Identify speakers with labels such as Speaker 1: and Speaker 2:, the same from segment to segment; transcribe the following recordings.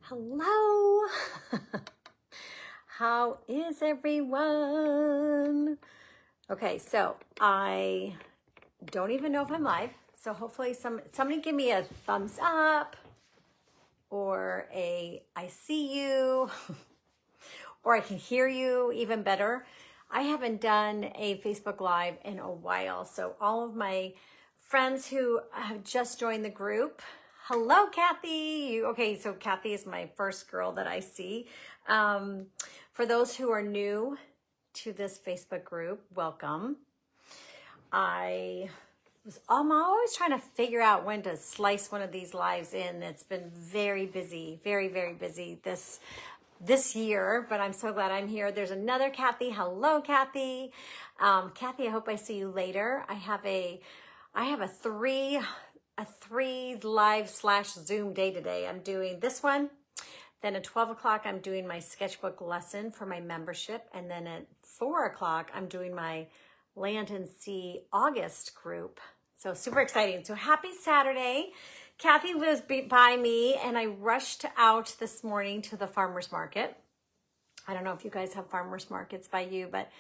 Speaker 1: Hello. How is everyone? Okay, so I don't even know if I'm live. So hopefully somebody give me a thumbs up or a I see you or I can hear you even better. I haven't done a Facebook Live in a while. So all of my friends who have just joined the group, hello, Kathy. Okay, so Kathy is my first girl that I see. For those who are new to this Facebook group, welcome. I'm always trying to figure out when to slice one of these lives in. It's been very busy, very busy this year, but I'm so glad I'm here. There's another Kathy. Hello, Kathy. Kathy, I hope I see you later. I have a three live / Zoom day today. I'm doing this one. Then at 12 o'clock, I'm doing my sketchbook lesson for my membership. And then at 4 o'clock, I'm doing my Land and Sea August group. So super exciting. So happy Saturday. Kathy lives by me and I rushed out this morning to the farmer's market. I don't know if you guys have farmer's markets by you, but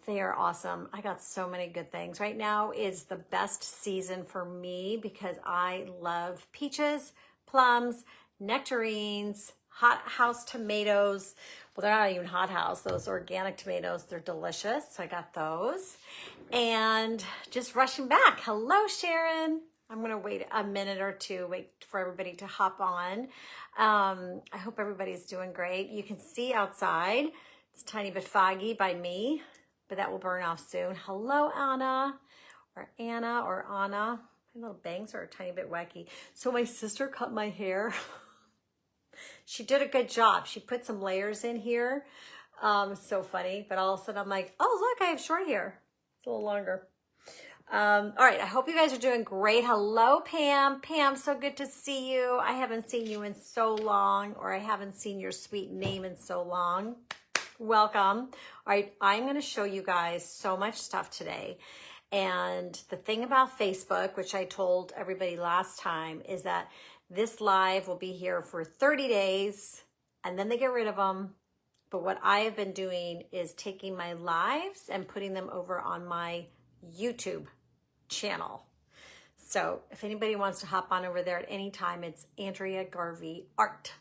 Speaker 1: they are awesome. I got so many good things. Right now is the best season for me because I love peaches, plums, nectarines, hot house tomatoes. Well, they're not even hot house. Those organic tomatoes, they're delicious. So I got those. And just rushing back. Hello, Sharon. I'm going to wait a minute or two, wait for everybody to hop on. I hope everybody's doing great. You can see outside. It's a tiny bit foggy by me, but that will burn off soon. Hello, Anna, or Anna, or Anna. My little bangs are a tiny bit wacky. So my sister cut my hair. She did a good job. She put some layers in here. So funny. But all of a sudden I'm like, oh, look, I have short hair. It's a little longer. All right, I hope you guys are doing great. Hello, Pam. Pam, so good to see you. I haven't seen you in so long, or I haven't seen your sweet name in so long. Welcome. All right, I'm going to show you guys so much stuff today. And the thing about Facebook, which I told everybody last time, is that this live will be here for 30 days, and then they get rid of them. But what I have been doing is taking my lives and putting them over on my YouTube channel. So if anybody wants to hop on over there at any time, it's Andrea Garvey Art.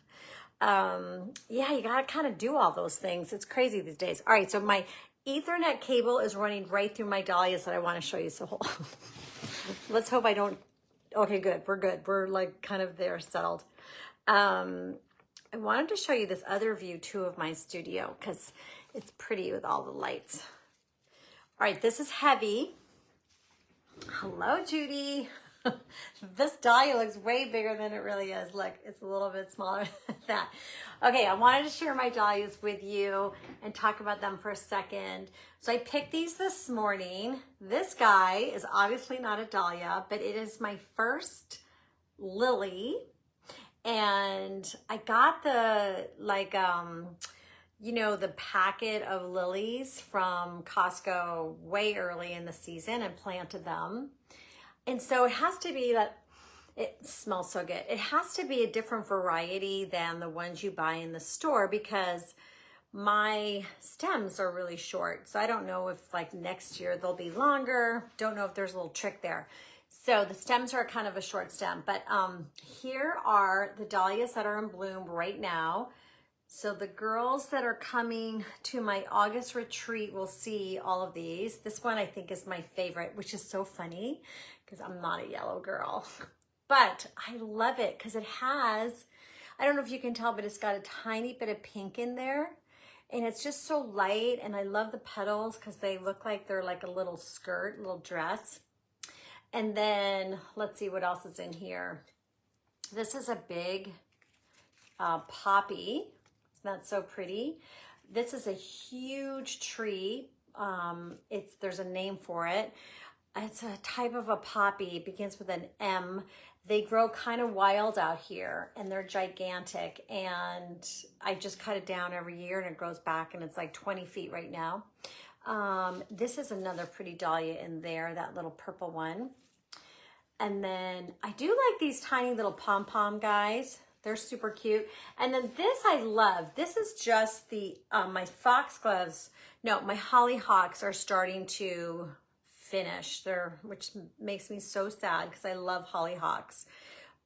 Speaker 1: Yeah, you gotta kind of do all those things. It's crazy these days. All right, so my Ethernet cable is running right through my dahlias that I want to show you. So let's hope I don't. Okay, good. We're good. We're like kind of there, settled. I wanted to show you this other view too of my studio because it's pretty with all the lights. All right, this is heavy. Hello, Judy. This dahlia looks way bigger than it really is. Look, it's a little bit smaller than that. Okay, I wanted to share my dahlias with you and talk about them for a second. So I picked these this morning. This guy is obviously not a dahlia, but it is my first lily. And I got the, the packet of lilies from Costco way early in the season and planted them. And so it has to be that it smells so good. It has to be a different variety than the ones you buy in the store because my stems are really short. So I don't know if like next year they'll be longer. Don't know if there's a little trick there. So the stems are kind of a short stem, but here are the dahlias that are in bloom right now. So the girls that are coming to my August retreat will see all of these. This one I think is my favorite, which is so funny because I'm not a yellow girl. But I love it because it has, I don't know if you can tell, but it's got a tiny bit of pink in there. And it's just so light. And I love the petals because they look like they're like a little skirt, little dress. And then let's see what else is in here. This is a big poppy. Not so pretty. This is a huge tree. There's a name for it. It's a type of a poppy. It begins with an M. They grow kind of wild out here and they're gigantic. And I just cut it down every year and it grows back and it's like 20 feet right now. This is another pretty dahlia in there, that little purple one. And then I do like these tiny little pom-pom guys. They're super cute. And then this I love. This is just the, my foxgloves. No, my hollyhocks are starting to finish. Which makes me so sad because I love hollyhocks.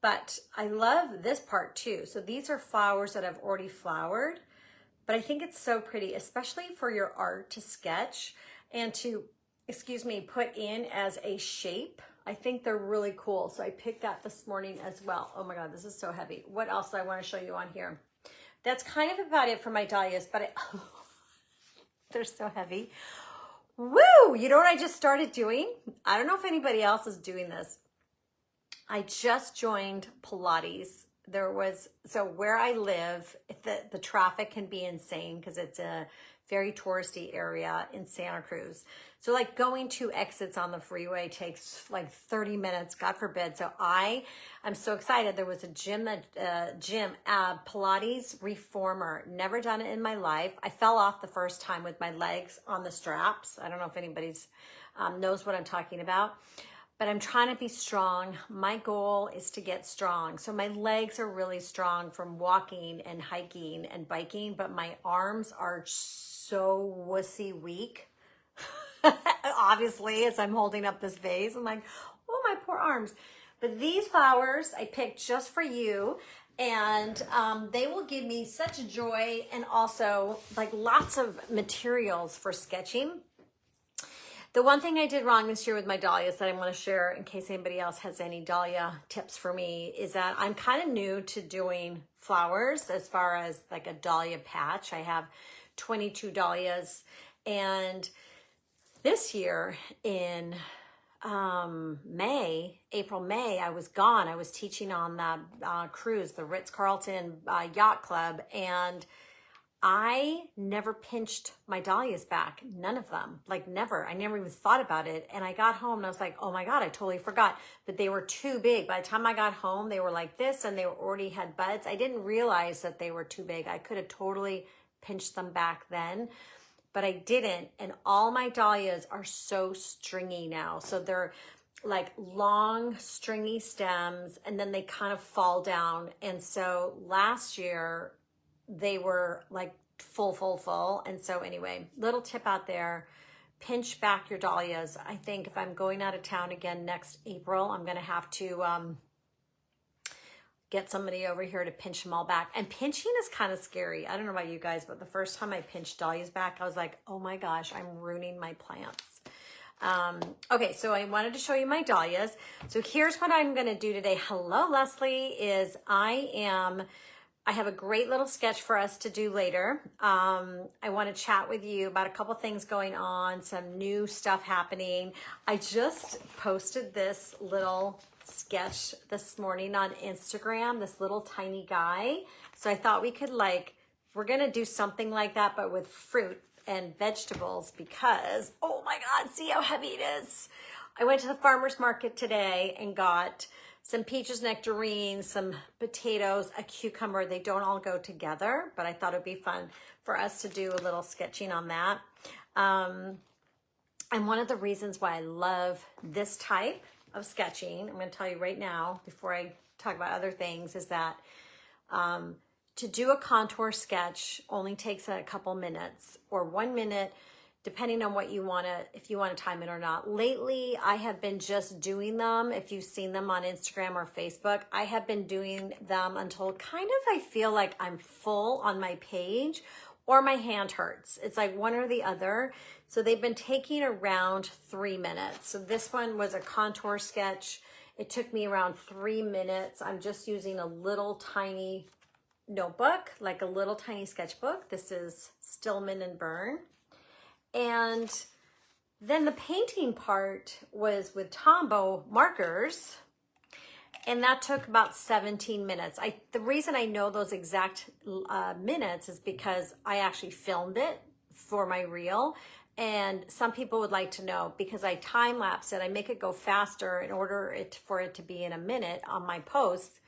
Speaker 1: But I love this part too. So these are flowers that have already flowered. But I think it's so pretty, especially for your art to sketch and to, put in as a shape. I think they're really cool. So I picked that this morning as well. Oh my God, this is so heavy. What else do I want to show you on here? That's kind of about it for my dahlias, but they're so heavy. Woo! You know what I just started doing? I don't know if anybody else is doing this. I just joined Pilates. So where I live, the traffic can be insane because it's a very touristy area in Santa Cruz. So like going 2 exits on the freeway takes like 30 minutes, God forbid. So I'm so excited. There was a gym, Pilates reformer. Never done it in my life. I fell off the first time with my legs on the straps. I don't know if anybody's knows what I'm talking about. But I'm trying to be strong. My goal is to get strong. So my legs are really strong from walking and hiking and biking, but my arms are so wussy weak. Obviously, as I'm holding up this vase, I'm like, oh, my poor arms. But these flowers I picked just for you, and they will give me such joy and also like lots of materials for sketching. The one thing I did wrong this year with my dahlias that I want to share in case anybody else has any dahlia tips for me is that I'm kind of new to doing flowers as far as like a dahlia patch. I have 22 dahlias, and this year in April, May, I was gone. I was teaching on the cruise, the Ritz-Carlton Yacht Club, and I never pinched my dahlias back. None of them, like never. I never even thought about it. And I got home and I was like, oh my God, I totally forgot. But they were too big. By the time I got home, they were like this and they already had buds. I didn't realize that they were too big. I could have totally pinched them back then, but I didn't. And all my dahlias are so stringy now. So they're like long stringy stems and then they kind of fall down. And so last year, they were like full. And so anyway, little tip out there, pinch back your dahlias. I think if I'm going out of town again next April, I'm going to have to get somebody over here to pinch them all back. And pinching is kind of scary. I don't know about you guys, but the first time I pinched dahlias back, I was like, oh my gosh, I'm ruining my plants. Okay, so I wanted to show you my dahlias. So here's what I'm going to do today. Hello, Leslie, is I have a great little sketch for us to do later. I want to chat with you about a couple things going on, some new stuff happening. I just posted this little sketch this morning on Instagram, this little tiny guy. So I thought we could we're going to do something like that, but with fruit and vegetables because, oh my God, see how heavy it is. I went to the farmer's market today and got some peaches, nectarines, some potatoes, a cucumber. They don't all go together, but I thought it'd be fun for us to do a little sketching on that. And one of the reasons why I love this type of sketching, I'm going to tell you right now before I talk about other things, is that to do a contour sketch only takes a couple minutes or 1 minute, depending on what you want to, if you want to time it or not. Lately, I have been just doing them. If you've seen them on Instagram or Facebook, I have been doing them until kind of I feel like I'm full on my page or my hand hurts. It's like one or the other. So they've been taking around 3 minutes. So this one was a contour sketch. It took me around 3 minutes. I'm just using a little tiny notebook, like a little tiny sketchbook. This is Stillman and Byrne. And then the painting part was with Tombow markers, and that took about 17 minutes. The reason I know those exact minutes is because I actually filmed it for my reel, and some people would like to know because I time lapse it. I make it go faster in order for it to be in a minute on my posts.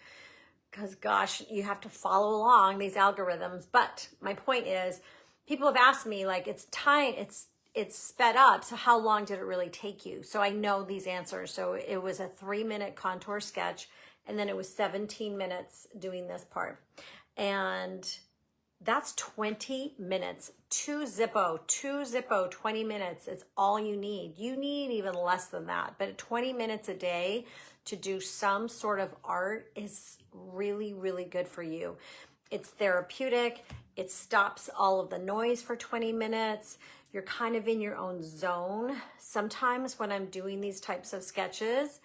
Speaker 1: Because gosh, you have to follow along these algorithms. But my point is, people have asked me it's sped up. So how long did it really take you? So I know these answers. So it was a 3 minute contour sketch and then it was 17 minutes doing this part. And that's 20 minutes. Two Zippo, 20 minutes is all you need. You need even less than that, but 20 minutes a day to do some sort of art is really, really good for you. It's therapeutic. It stops all of the noise for 20 minutes. You're kind of in your own zone. Sometimes when I'm doing these types of sketches,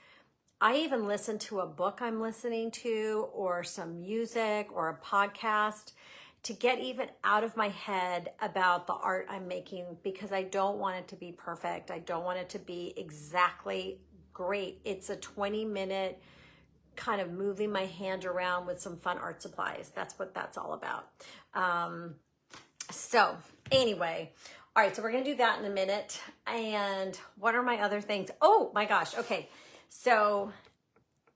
Speaker 1: I even listen to a book I'm listening to, or some music or a podcast, to get even out of my head about the art I'm making, because I don't want it to be perfect. I don't want it to be exactly great. It's a 20-minute kind of moving my hand around with some fun art supplies. That's what that's all about. So anyway, all right, so we're gonna do that in a minute. And what are my other things? Oh my gosh, okay. So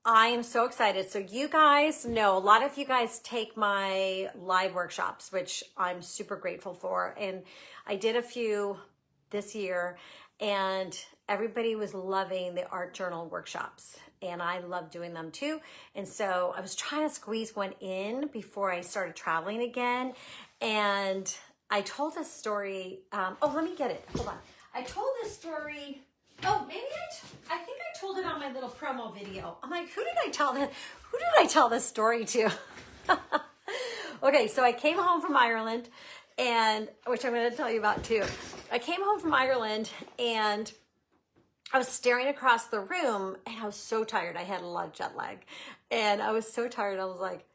Speaker 1: I am so excited. So you guys know, a lot of you guys take my live workshops, which I'm super grateful for. And I did a few this year, and everybody was loving the art journal workshops. And I love doing them too. And so I was trying to squeeze one in before I started traveling again. And I told this story. Oh, let me get it. Hold on. I told this story. Oh, maybe I think I told it on my little promo video. I'm like, who did I tell this story to? Okay, so I came home from Ireland, and which I'm going to tell you about too. I came home from Ireland, and I was staring across the room, and I was so tired. I had a lot of jet lag, and I was so tired. I was like,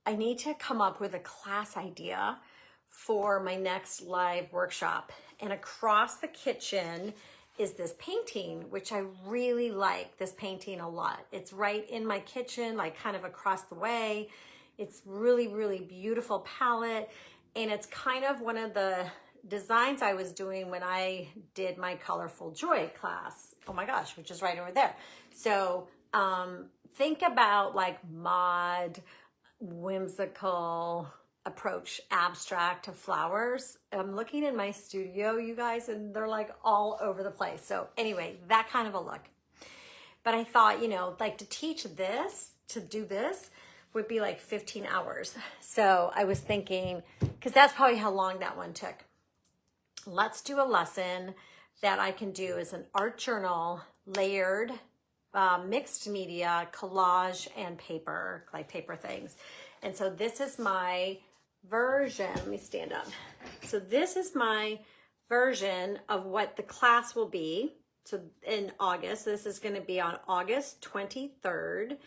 Speaker 1: I need to come up with a class idea for my next live workshop. And across the kitchen is this painting, which I really like this painting a lot. It's right in my kitchen, like kind of across the way. It's really, really beautiful palette. And it's kind of one of the designs I was doing when I did my Colorful Joy class. Oh my gosh, which is right over there. So think about like mod, whimsical approach, abstract to flowers. I'm looking in my studio, you guys, and they're like all over the place. So anyway, that kind of a look. But I thought, you know, like to teach this, to do this would be like 15 hours. So I was thinking, because that's probably how long that one took. Let's do a lesson that I can do as an art journal, layered, mixed media, collage, and paper, like paper things. And so this is my version. Let me stand up. So this is my version of what the class will be. So in August, this is going to be on August 23rd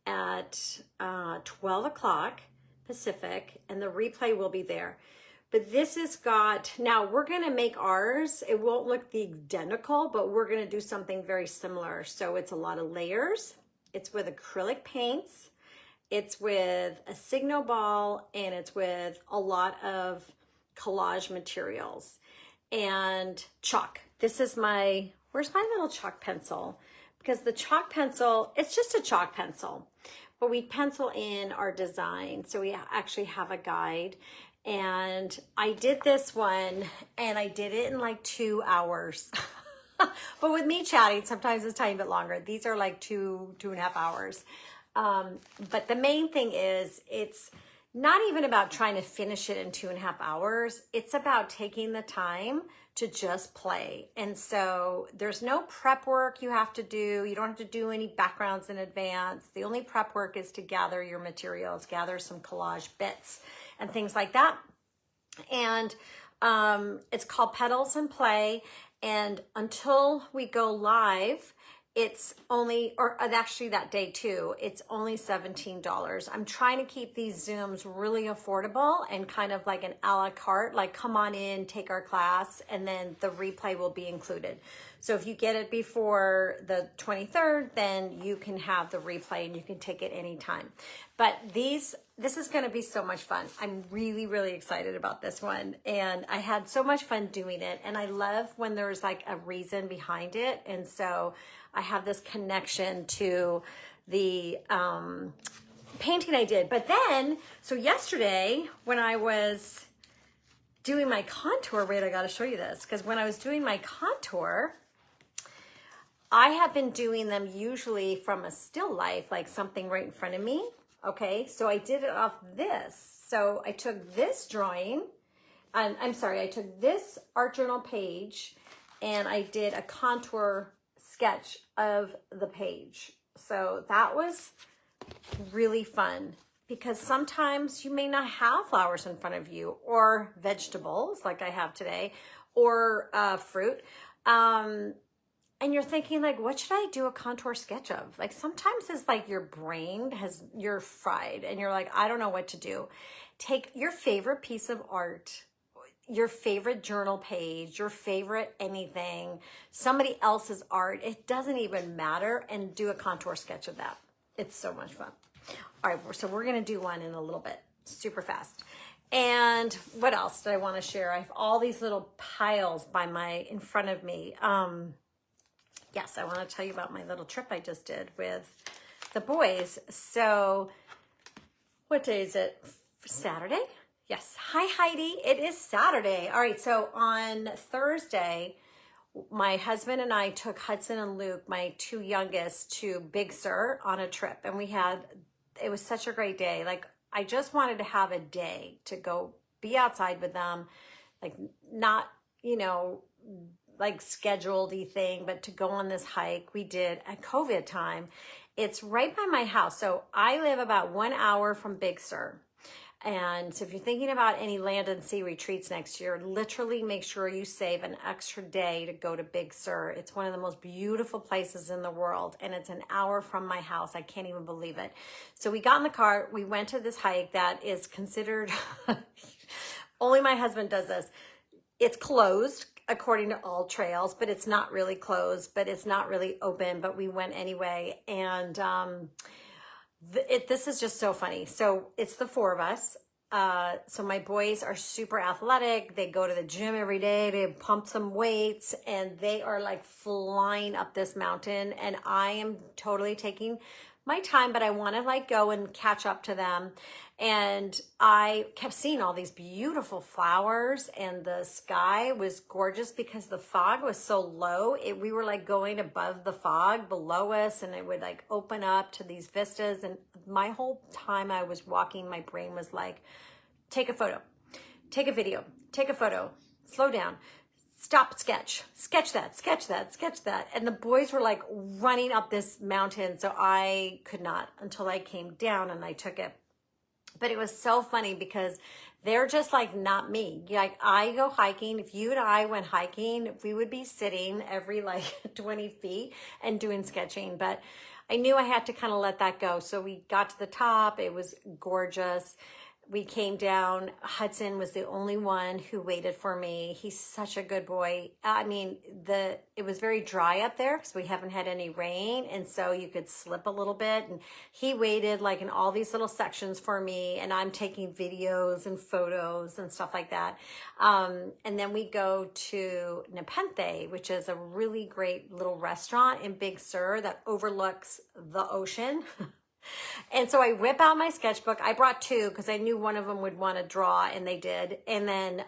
Speaker 1: at 12 o'clock Pacific, and the replay will be there. But this has got, now we're going to make ours. It won't look the identical, but we're going to do something very similar. So it's a lot of layers. It's with acrylic paints. It's with a Signo ball, and it's with a lot of collage materials and chalk. This is my, where's my little chalk pencil? Because the chalk pencil, it's just a chalk pencil, but we pencil in our design. So we actually have a guide. And I did this one, and I did it in like 2 hours. But with me chatting, sometimes it's a tiny bit longer. These are like 2.5 hours. But the main thing is, it's not even about trying to finish it in 2.5 hours. It's about taking the time to just play. And so there's no prep work you have to do. You don't have to do any backgrounds in advance. The only prep work is to gather your materials, gather some collage bits and things like that. And it's called Petals and Play. And until we go live, it's only, or actually that day too, it's only $17. I'm trying to keep these Zooms really affordable and kind of like an a la carte, like come on in, take our class, and then the replay will be included. So if you get it before the 23rd, then you can have the replay and you can take it anytime. But this is going to be so much fun. I'm really, really excited about this one. And I had so much fun doing it. And I love when there's like a reason behind it. And so I have this connection to the painting I did. But then, so yesterday when I was doing my contour, wait, I got to show you this. Because when I was doing my contour, I have been doing them usually from a still life, like something right in front of me. Okay, so I did it off this. So I took this drawing, I'm sorry, I took this art journal page and I did a contour sketch of the page. So that was really fun because sometimes you may not have flowers in front of you or vegetables like I have today or fruit. And you're thinking like, what should I do a contour sketch of? Like sometimes it's like your brain you're fried and you're like, I don't know what to do. Take your favorite piece of art, your favorite journal page, your favorite anything, somebody else's art. It doesn't even matter, and do a contour sketch of that. It's so much fun. All right, so we're gonna do one in a little bit, super fast. And what else did I want to share? I have all these little piles in front of me. Yes, I want to tell you about my little trip I just did with the boys. So what day is it? Saturday? Yes. Hi, Heidi. It is Saturday. All right. So on Thursday, my husband and I took Hudson and Luke, my two youngest, to Big Sur on a trip. And it was such a great day. Like, I just wanted to have a day to go be outside with them, like not, like scheduled-y thing, but to go on this hike we did at COVID time. It's right by my house. So I live about 1 hour from Big Sur. And so if you're thinking about any land and sea retreats next year, literally make sure you save an extra day to go to Big Sur. It's one of the most beautiful places in the world. And it's an hour from my house. I can't even believe it. So we got in the car. We went to this hike that is considered, only my husband does this. It's closed according to all trails, but it's not really closed, but it's not really open, but we went anyway. And this is just so funny. So it's the four of us. So my boys are super athletic. They go to the gym every day. They pump some weights and they are like flying up this mountain. And I am totally taking my time, but I want to like go and catch up to them. And I kept seeing all these beautiful flowers and the sky was gorgeous because the fog was so low. We were like going above the fog below us and it would like open up to these vistas. And my whole time I was walking, my brain was like, take a photo, take a video, take a photo, slow down. Stop, sketch that, sketch that, sketch that. And the boys were like running up this mountain. So I could not until I came down and I took it. But it was so funny because they're just like not me. Like I go hiking. If you and I went hiking, we would be sitting every like 20 feet and doing sketching. But I knew I had to kind of let that go. So we got to the top. It was gorgeous. We came down. Hudson was the only one who waited for me. He's such a good boy. I mean, it was very dry up there because we haven't had any rain. And so you could slip a little bit. And he waited like in all these little sections for me. And I'm taking videos and photos and stuff like that. And then we go to Nepenthe, which is a really great little restaurant in Big Sur that overlooks the ocean. And so I whip out my sketchbook. I brought two because I knew one of them would want to draw, and they did. And then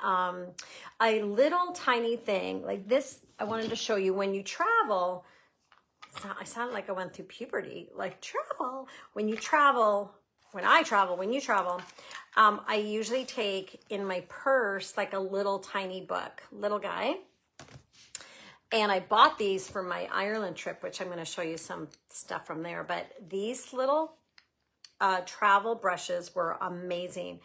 Speaker 1: a little tiny thing like this, I wanted to show you when you travel. I sound like I went through puberty, like travel. When you travel, I usually take in my purse like a little tiny book, little guy. And I bought these for my Ireland trip, which I'm going to show you some stuff from there. But these little travel brushes were amazing.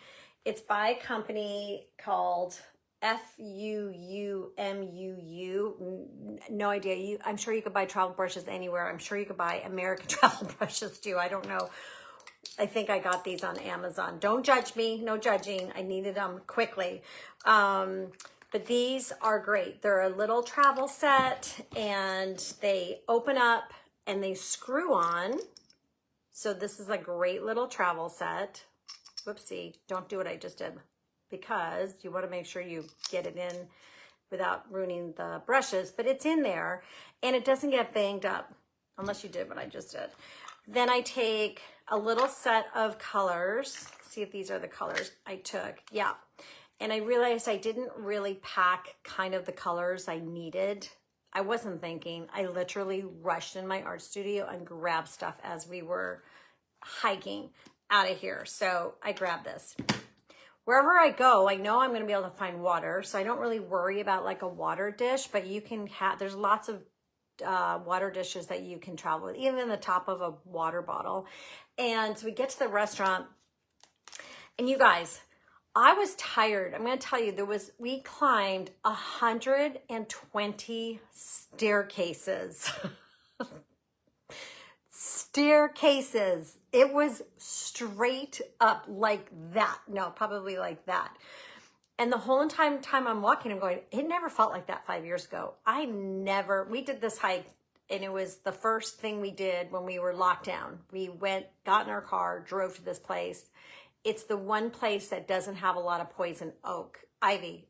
Speaker 1: It's by a company called FUUMUU. No idea. I'm sure you could buy travel brushes anywhere. I'm sure you could buy American travel brushes too. I don't know. I think I got these on Amazon. Don't judge me. No judging. I needed them quickly. But these are great. They're a little travel set and they open up and they screw on. So this is a great little travel set. Whoopsie, don't do what I just did because you want to make sure you get it in without ruining the brushes, but it's in there and it doesn't get banged up unless you did what I just did. Then I take a little set of colors. See if these are the colors I took. Yeah. And I realized I didn't really pack kind of the colors I needed. I wasn't thinking. I literally rushed in my art studio and grabbed stuff as we were hiking out of here. So I grabbed this. Wherever I go, I know I'm going to be able to find water. So I don't really worry about like a water dish, but you can have, there's lots of water dishes that you can travel with, even in the top of a water bottle. And so we get to the restaurant, and you guys, I was tired. I'm going to tell you, we climbed 120 staircases. Staircases. It was straight up like that. No, probably like that. And the whole entire time I'm walking, I'm going, it never felt like that 5 years ago. We did this hike, and it was the first thing we did when we were locked down. We got in our car, drove to this place. It's the one place that doesn't have a lot of poison ivy.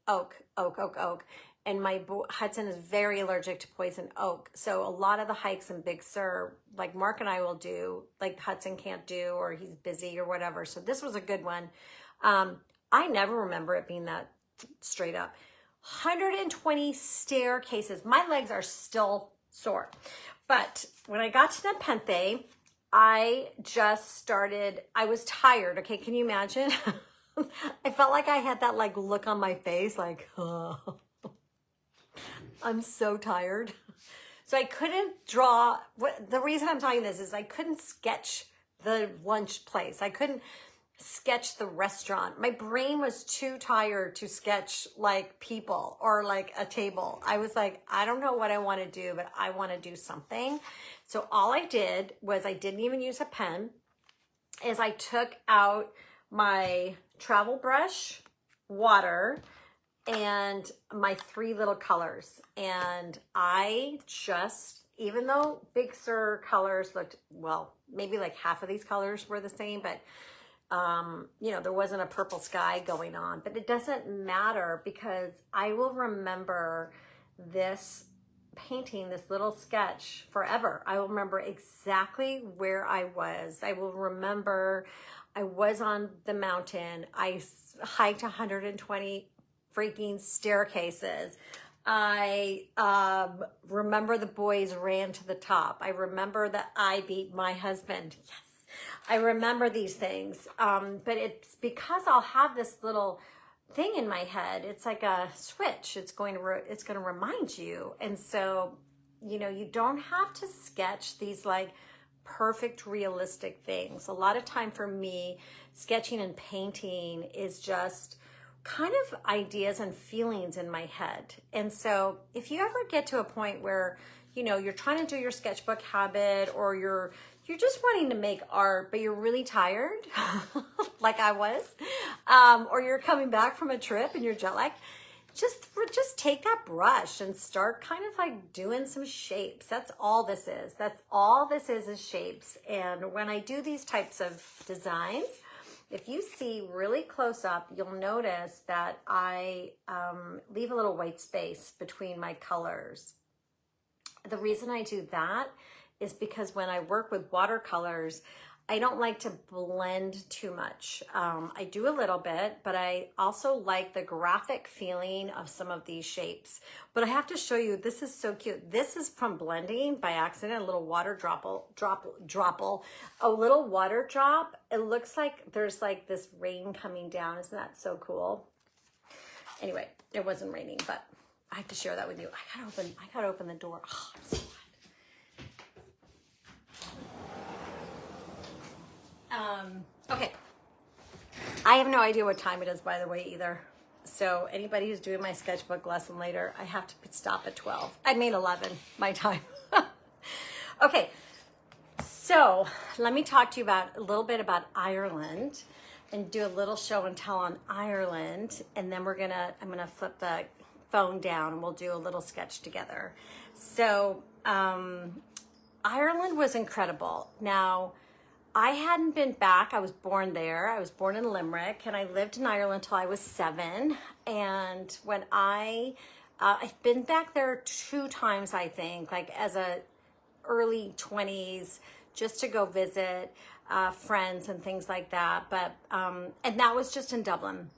Speaker 1: And my Hudson is very allergic to poison oak. So a lot of the hikes in Big Sur, like Mark and I will do, like Hudson can't do, or he's busy or whatever. So this was a good one. I never remember it being that straight up. 120 staircases. My legs are still sore. But when I got to Nepenthe, I was tired. Okay, can you imagine? I felt like I had that like look on my face, like, oh, I'm so tired. So I couldn't draw. The reason I'm talking this is I couldn't sketch the lunch place. I couldn't sketch the restaurant. My brain was too tired to sketch like people or like a table. I was like, I don't know what I want to do, but I want to do something. So all I did was, I didn't even use a pen, is I took out my travel brush, water, and my 3 little colors. And I just, even though Big Sur colors looked, well, maybe like half of these colors were the same, but you know, there wasn't a purple sky going on, but it doesn't matter, because I will remember this painting, this little sketch, forever. I will remember exactly where I was. I will remember I was on the mountain. I hiked 120 freaking staircases. I remember the boys ran to the top. I remember that I beat my husband. Yes. I remember these things, but it's because I'll have this little thing in my head. It's like a switch. It's going to remind you. And so, you know, you don't have to sketch these like perfect, realistic things. A lot of time for me, sketching and painting is just kind of ideas and feelings in my head. And so if you ever get to a point where, you know, you're trying to do your sketchbook habit, or you're just wanting to make art, but you're really tired, like I was, or you're coming back from a trip and you're jet lagged, just take that brush and start kind of like doing some shapes. That's all this is. That's all this is shapes. And when I do these types of designs, if you see really close up, you'll notice that I leave a little white space between my colors. The reason I do that is because when I work with watercolors, I don't like to blend too much. I do a little bit, but I also like the graphic feeling of some of these shapes. But I have to show you, this is so cute. This is from blending by accident, a little water a little water drop. It looks like there's like this rain coming down. Isn't that so cool? Anyway, it wasn't raining, but I have to share that with you. I gotta open the door. Oh, I'm so glad. Okay. I have no idea what time it is, by the way, either. So anybody who's doing my sketchbook lesson later, I have to stop at 12. I mean 11, my time. Okay. So let me talk to you a little bit about Ireland, and do a little show and tell on Ireland. And then I'm going to flip the phone down and we'll do a little sketch together. So, Ireland was incredible. Now, I hadn't been back. I was born there. I was born in Limerick, and I lived in Ireland till I was 7. And when I've been back there 2 times, I think, like as a early 20s, just to go visit friends and things like that. But and that was just in Dublin.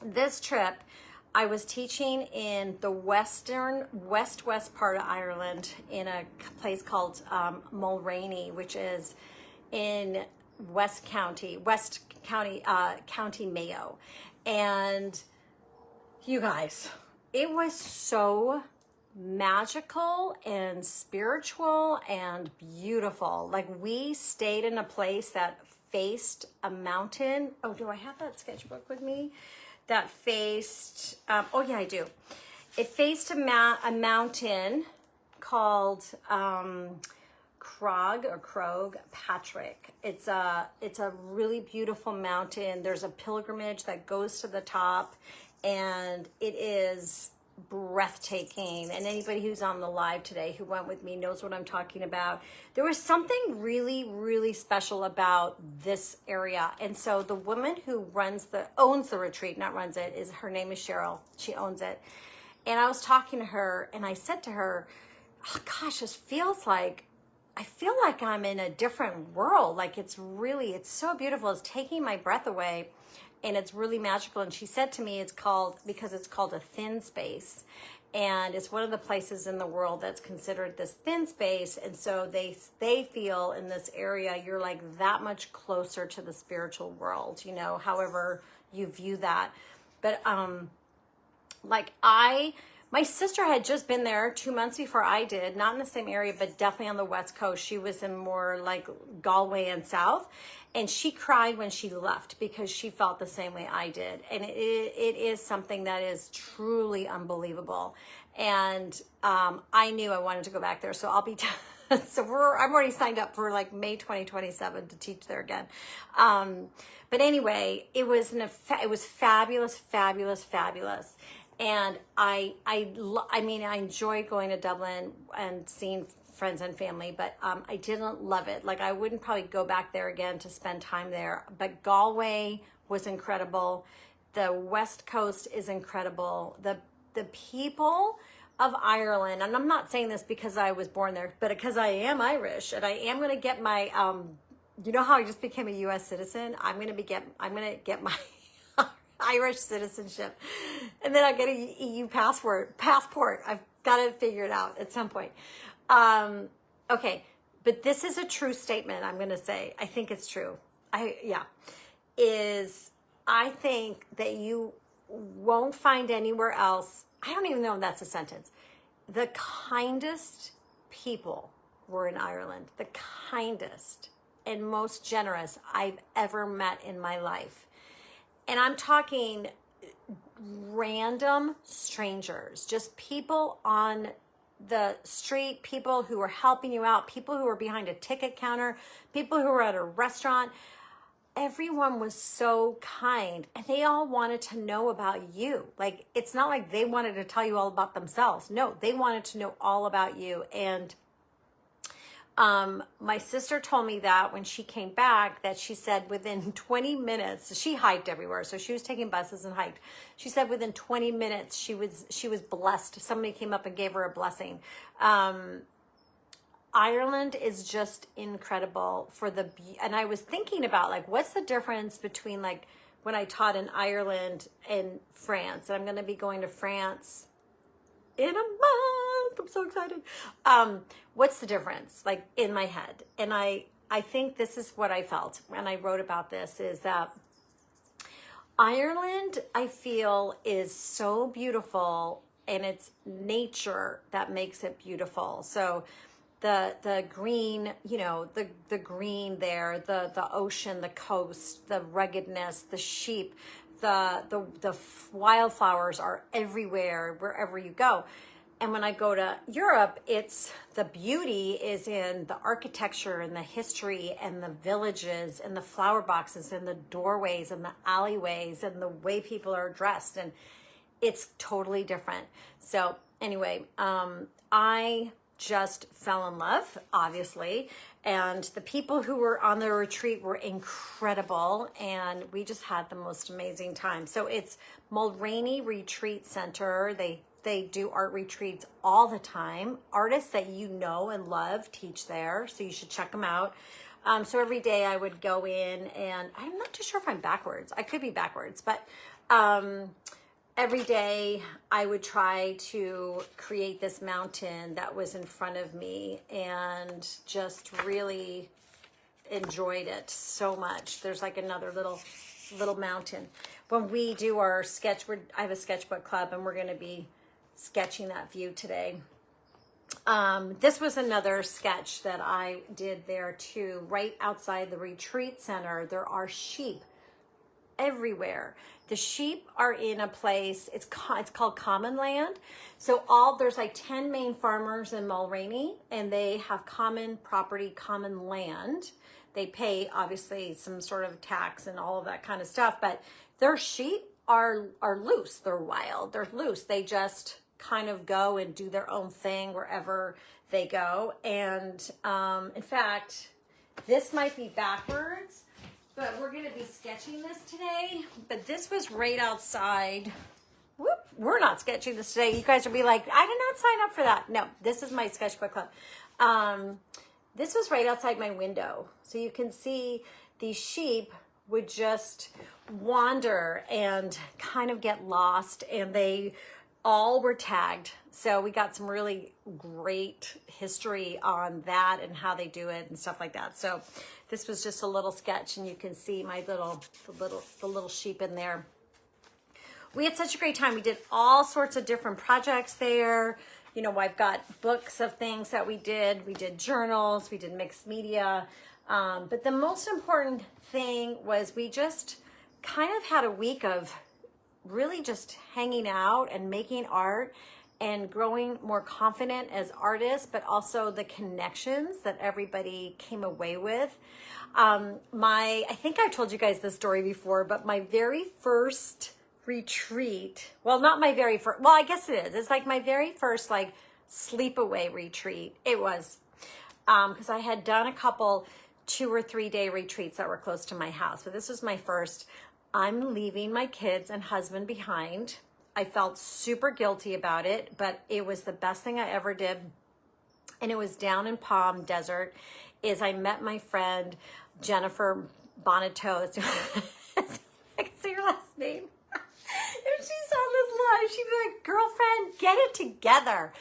Speaker 1: This trip, I was teaching in the west part of Ireland in a place called Mulraney, which is in County Mayo. And you guys, it was so magical and spiritual and beautiful. Like, we stayed in a place that faced a mountain. Oh, do I have that sketchbook with me? That faced, oh yeah, I do. It faced a mountain called Krog Patrick. It's a really beautiful mountain. There's a pilgrimage that goes to the top, and it is breathtaking. And anybody who's on the live today who went with me knows what I'm talking about. There was something really, really special about this area. And so the woman who owns the retreat, not runs it, her name is Cheryl. She owns it. And I was talking to her, and I said to her, oh, gosh, I feel like I'm in a different world. Like, it's so beautiful. It's taking my breath away. And it's really magical. And she said to me, because it's called a thin space. And it's one of the places in the world that's considered this thin space. And so they feel in this area, you're like that much closer to the spiritual world, however you view that. But my sister had just been there 2 months before I did, not in the same area, but definitely on the West Coast. She was in more like Galway and South. And she cried when she left because she felt the same way I did. And it is something that is truly unbelievable. And I knew I wanted to go back there. So I'll be, I'm already signed up for like May 2027 to teach there again. But anyway, it was fabulous, fabulous, fabulous. And I enjoyed going to Dublin and seeing friends and family, but I didn't love it. Like, I wouldn't probably go back there again to spend time there. But Galway was incredible. The West Coast is incredible. The people of Ireland, and I'm not saying this because I was born there, but because I am Irish, and I am going to get my, you know how I just became a U.S. citizen? I'm going to get my Irish citizenship, and then I get a EU passport. I've got to figure it out at some point. Okay, but this is a true statement. I'm going to say, I think it's true. I think that you won't find anywhere else. I don't even know if that's a sentence. The kindest people were in Ireland, the kindest and most generous I've ever met in my life. And I'm talking random strangers, just people on the street, people who were helping you out, people who were behind a ticket counter, people who were at a restaurant. Everyone was so kind, and they all wanted to know about you. Like, it's not like they wanted to tell you all about themselves. No, they wanted to know all about you. And my sister told me that when she came back, that she said within 20 minutes, she hiked everywhere. So she was taking buses and hiked. She said within 20 minutes, she was blessed. Somebody came up and gave her a blessing. Ireland is just incredible and I was thinking about, like, what's the difference between, like, when I taught in Ireland and France, and I'm going to be going to France in a month. I'm so excited. What's the difference, like, in my head? And I think this is what I felt when I wrote about this, is that Ireland, I feel, is so beautiful, and it's nature that makes it beautiful. So the green, the green there, the ocean, the coast, the ruggedness, the sheep, the wildflowers are everywhere, wherever you go. And when I go to Europe, the beauty is in the architecture and the history and the villages and the flower boxes and the doorways and the alleyways and the way people are dressed. And it's totally different. So anyway, I just fell in love, obviously. And the people who were on the retreat were incredible. And we just had the most amazing time. So it's Mulraney Retreat Center. They do art retreats all the time. Artists that you know and love teach there, so you should check them out. So every day I would go in, and I'm not too sure if I'm backwards. I could be backwards, but every day I would try to create this mountain that was in front of me, and just really enjoyed it so much. There's like another little mountain. When we do our sketch, I have a sketchbook club, and we're going to be sketching that view today. This was another sketch that I did there too. Right outside the retreat center, there are sheep everywhere. The sheep are in a place, it's called common land. So there's like 10 main farmers in Mulroney, and they have common property, common land. They pay obviously some sort of tax and all of that kind of stuff, but their sheep are loose. They're wild. They're loose. They just kind of go and do their own thing wherever they go. And in fact, this might be backwards, but we're going to be sketching this today. But this was right outside. Whoop, we're not sketching this today. You guys will be like, I did not sign up for that. No, this is my sketchbook club. This was right outside my window. So you can see these sheep would just wander and kind of get lost, and they all were tagged. So we got some really great history on that and how they do it and stuff like that. So this was just a little sketch, and you can see my the little sheep in there. We had such a great time. We did all sorts of different projects there. You know, I've got books of things that we did. We did journals, we did mixed media. But the most important thing was we just kind of had a week of really just hanging out and making art and growing more confident as artists, but also the connections that everybody came away with. I think I told you guys this story before, but my very first retreat, well, not my very first, well, I guess it is. It's like my very first like sleepaway retreat. It was, because I had done a couple 2 or 3 day retreats that were close to my house, but this was my first. I'm leaving my kids and husband behind. I felt super guilty about it, but it was the best thing I ever did. And it was down in Palm Desert. I met my friend Jennifer Bonato. I can say her last name. If she's on this live, she'd be like, girlfriend, get it together.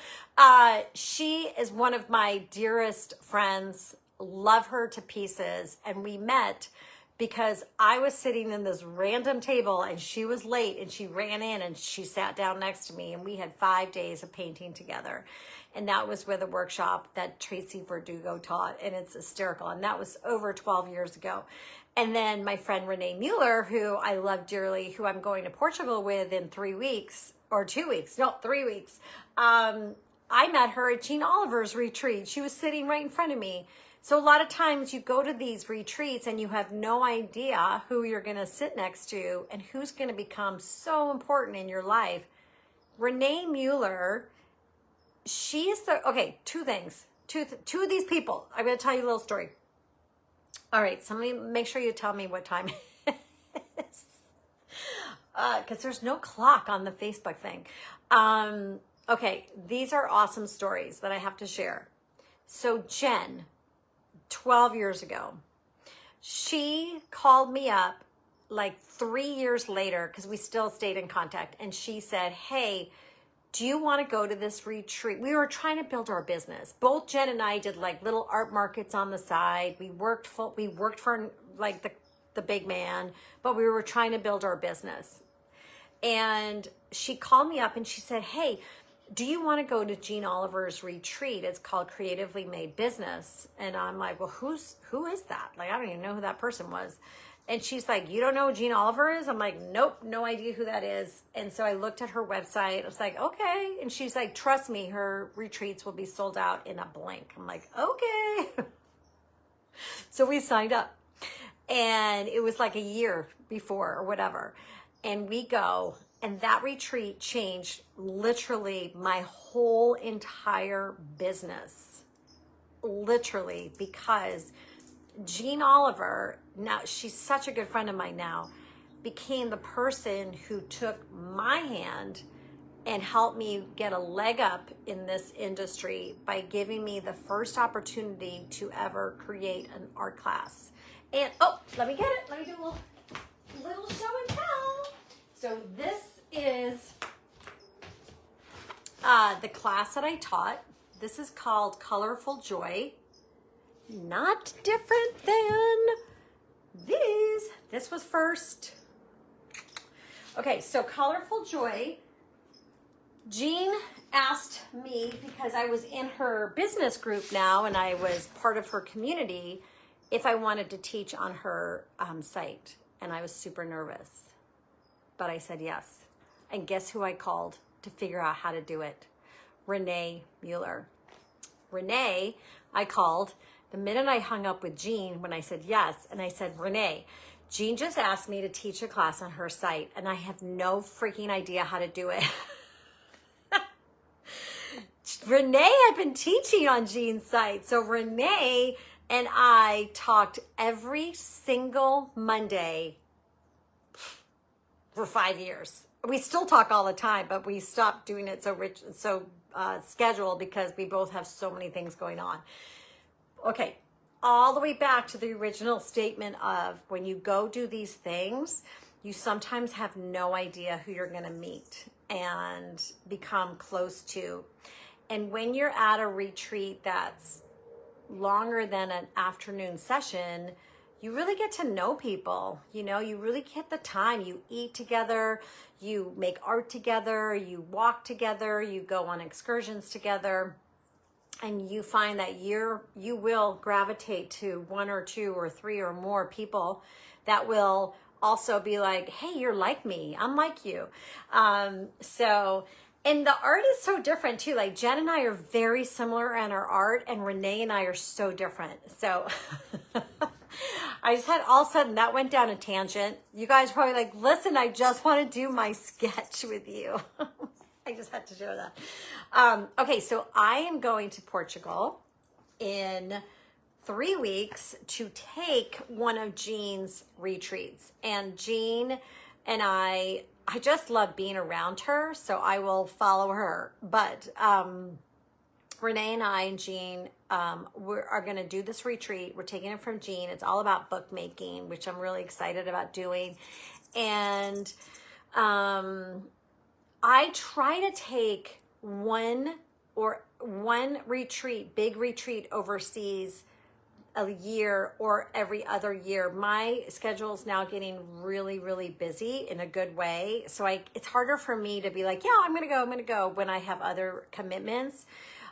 Speaker 1: She is one of my dearest friends. Love her to pieces. And we met because I was sitting in this random table and she was late, and she ran in and she sat down next to me, and we had 5 days of painting together. And that was with a workshop that Tracy Verdugo taught, and it's hysterical. And that was over 12 years ago. And then my friend Renee Mueller, who I love dearly, who I'm going to Portugal with in 3 weeks, or 2 weeks, no, 3 weeks. I met her at Jean Oliver's retreat. She was sitting right in front of me. So a lot of times you go to these retreats and you have no idea who you're going to sit next to and who's going to become so important in your life. Renee Mueller, okay, 2 things. Two of these people. I'm going to tell you a little story. All right, somebody make sure you tell me what time it is. Because there's no clock on the Facebook thing. Okay, these are awesome stories that I have to share. So Jen, 12 years ago, she called me up like 3 years later, because we still stayed in contact, and she said, hey, do you want to go to this retreat? We were trying to build our business. Both Jen and I did like little art markets on the side. We worked for like the big man, but we were trying to build our business. And she called me up and she said, hey, do you want to go to Jean Oliver's retreat? It's called Creatively Made Business. And I'm like, well, who is that? Like, I don't even know who that person was. And she's like, you don't know who Jean Oliver is? I'm like, nope, no idea who that is. And so I looked at her website. I was like, okay. And she's like, trust me, her retreats will be sold out in a blink. I'm like, okay. So we signed up. And it was like a year before or whatever. And we go. And that retreat changed literally my whole entire business. Literally, because Jean Oliver, now she's such a good friend of mine now, became the person who took my hand and helped me get a leg up in this industry by giving me the first opportunity to ever create an art class. And, oh, let me get it. Let me do a little show and tell. So this is the class that I taught. This is called Colorful Joy. Not different than these. This was first. Okay, so Colorful Joy. Jean asked me, because I was in her business group now and I was part of her community, if I wanted to teach on her site. And I was super nervous, but I said yes. And guess who I called to figure out how to do it? Renee Mueller. Renee, I called the minute I hung up with Jean when I said yes. And I said, Renee, Jean just asked me to teach a class on her site and I have no freaking idea how to do it. Renee had been teaching on Jean's site. So Renee and I talked every single Monday for 5 years. We still talk all the time, but we stopped doing it so scheduled because we both have so many things going on. Okay, all the way back to the original statement of when you go do these things, you sometimes have no idea who you're going to meet and become close to. And when you're at a retreat that's longer than an afternoon session, you really get to know people. You know, you really get the time. You eat together, you make art together, you walk together, you go on excursions together, and you find that you will gravitate to one or two or three or more people that will also be like, hey, you're like me, I'm like you. And the art is so different too. Like Jen and I are very similar in our art, and Renee and I are so different. So I just had all of a sudden that went down a tangent. You guys are probably like, listen, I just want to do my sketch with you. I just had to share that. Okay, so I am going to Portugal in 3 weeks to take one of Jean's retreats. And Jean and I just love being around her, so I will follow her. But Renee and I and Jean are going to do this retreat. We're taking it from Jean. It's all about bookmaking, which I'm really excited about doing. And I try to take one retreat, big retreat overseas a year or every other year. My schedule is now getting really, really busy in a good way. So it's harder for me to be like, yeah, I'm going to go when I have other commitments.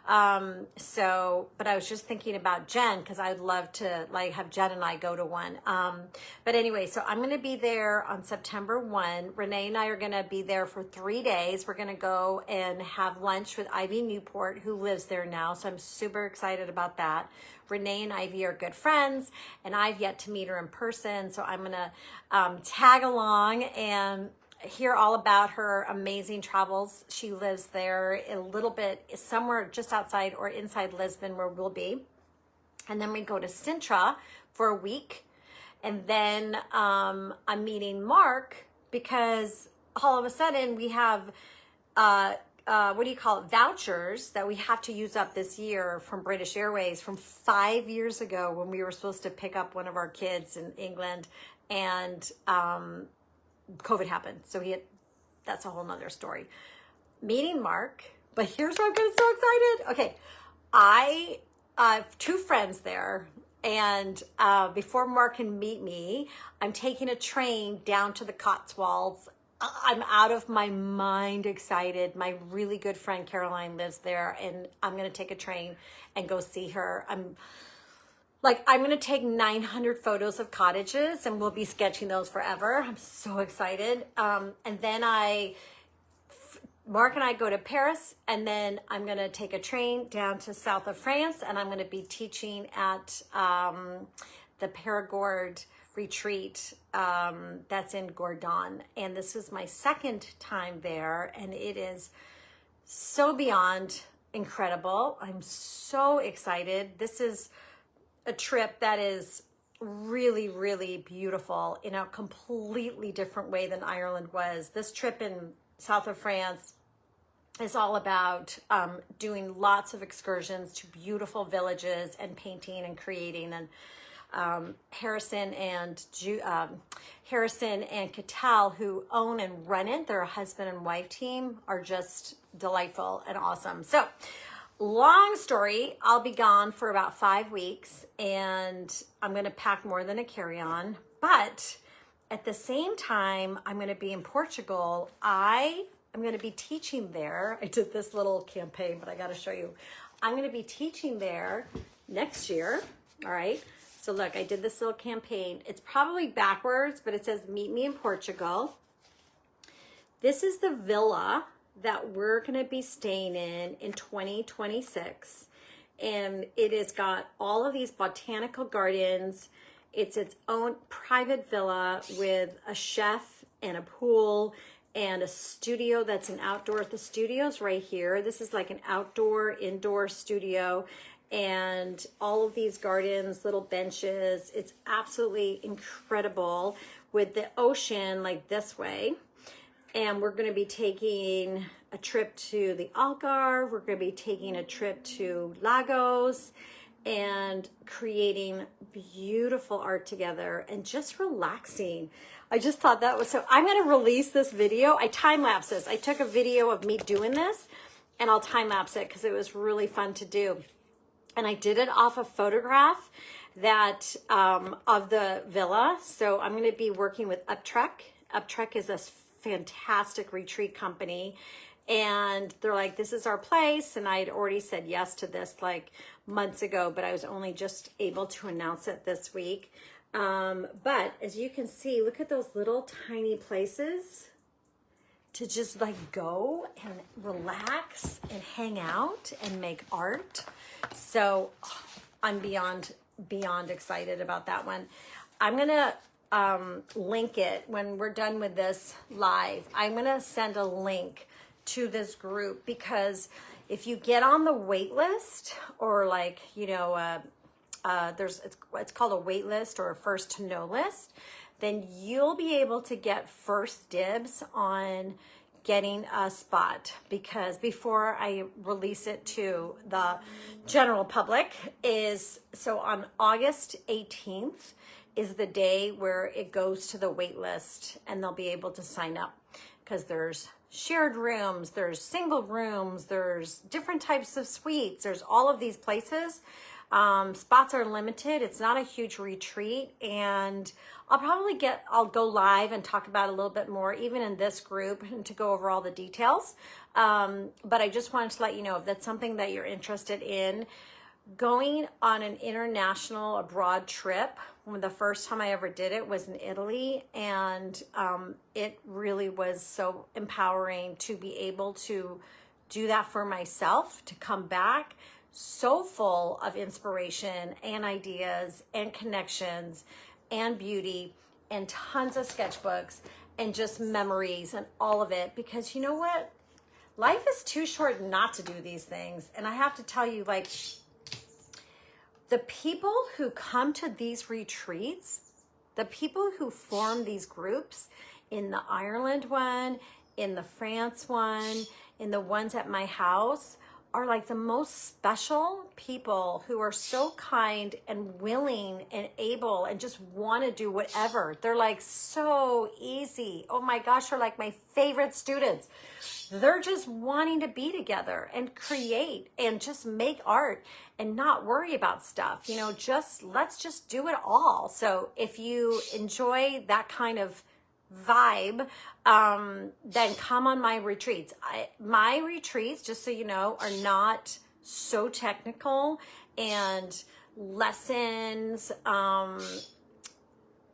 Speaker 1: But I was just thinking about Jen because I'd love to like have Jen and I go to one. But anyway, so I'm going to be there on September 1. Renee and I are going to be there for 3 days. We're going to go and have lunch with Ivy Newport, who lives there now. So I'm super excited about that. Renee and Ivy are good friends, and I've yet to meet her in person. So I'm going to tag along and hear all about her amazing travels. She lives there a little bit, somewhere just outside or inside Lisbon where we'll be. And then we go to Sintra for a week. And then I'm meeting Mark because all of a sudden we have, vouchers that we have to use up this year from British Airways from 5 years ago when we were supposed to pick up one of our kids in England. And COVID happened. So that's a whole nother story. Meeting Mark, but here's where I'm getting so excited. Okay, I have 2 friends there. And before Mark can meet me, I'm taking a train down to the Cotswolds. I'm out of my mind excited. My really good friend Caroline lives there, and I'm going to take a train and go see her. I'm going to take 900 photos of cottages, and we'll be sketching those forever. I'm so excited. And then Mark and I go to Paris, and then I'm going to take a train down to south of France, and I'm going to be teaching at the Périgord retreat that's in Gordon. And this is my second time there, and it is so beyond incredible. I'm so excited. This is a trip that is really, really beautiful in a completely different way than Ireland was. This trip in south of France is all about doing lots of excursions to beautiful villages and painting and creating. And Harrison and Harrison and Cattell, who own and run it, they're a husband and wife team, are just delightful and awesome. So long story, I'll be gone for about 5 weeks, and I'm going to pack more than a carry-on. But at the same time, I'm going to be in Portugal. I'm going to be teaching there. I did this little campaign, but I got to show you. I'm going to be teaching there next year. All right. So look, I did this little campaign. It's probably backwards, but it says, meet me in Portugal. This is the villa that we're going to be staying in 2026. And it has got all of these botanical gardens. It's its own private villa with a chef and a pool and a studio that's an outdoor. The studio's right here. This is like an outdoor, indoor studio. And all of these gardens, little benches. It's absolutely incredible with the ocean like this way. And we're going to be taking a trip to the Algarve. We're going to be taking a trip to Lagos and creating beautiful art together and just relaxing. I just thought that was so. I'm going to release this video. I time-lapse this. I took a video of me doing this, and I'll time-lapse it because it was really fun to do. And I did it off a photograph that of the villa. So I'm going to be working with Uptrek. Uptrek is a fantastic retreat company. And they're like, this is our place. And I had already said yes to this like months ago, but I was only just able to announce it this week. But as you can see, look at those little tiny places to just like go and relax and hang out and make art. So I'm beyond excited about that one. I'm gonna link it when we're done with this live. I'm gonna send a link to this group, because if you get on the wait list, or like, you know, it's called a wait list or a first to know list, then you'll be able to get first dibs on getting a spot, because before I release it to the general public so on August 18th is the day where it goes to the wait list, and they'll be able to sign up, because there's shared rooms, there's single rooms, there's different types of suites, there's all of these places. Spots are limited. It's not a huge retreat, and I'll go live and talk about it a little bit more, even in this group, and to go over all the details. But I just wanted to let you know, if that's something that you're interested in, going on an international abroad trip. The first time I ever did it was in Italy, and it really was so empowering to be able to do that for myself, to come back so full of inspiration and ideas and connections and beauty and tons of sketchbooks and just memories and all of it. Because you know what? Life is too short not to do these things. And I have to tell you, like, the people who come to these retreats, the people who form these groups, in the Ireland one, in the France one, in the ones at my house, are like the most special people, who are so kind and willing and able and just want to do whatever. They're like so easy. Oh my gosh, they're like my favorite students. They're just wanting to be together and create and just make art and not worry about stuff. You know, let's just do it all. So if you enjoy that kind of vibe, then come on my retreats. My retreats, just so you know, are not so technical and lessons.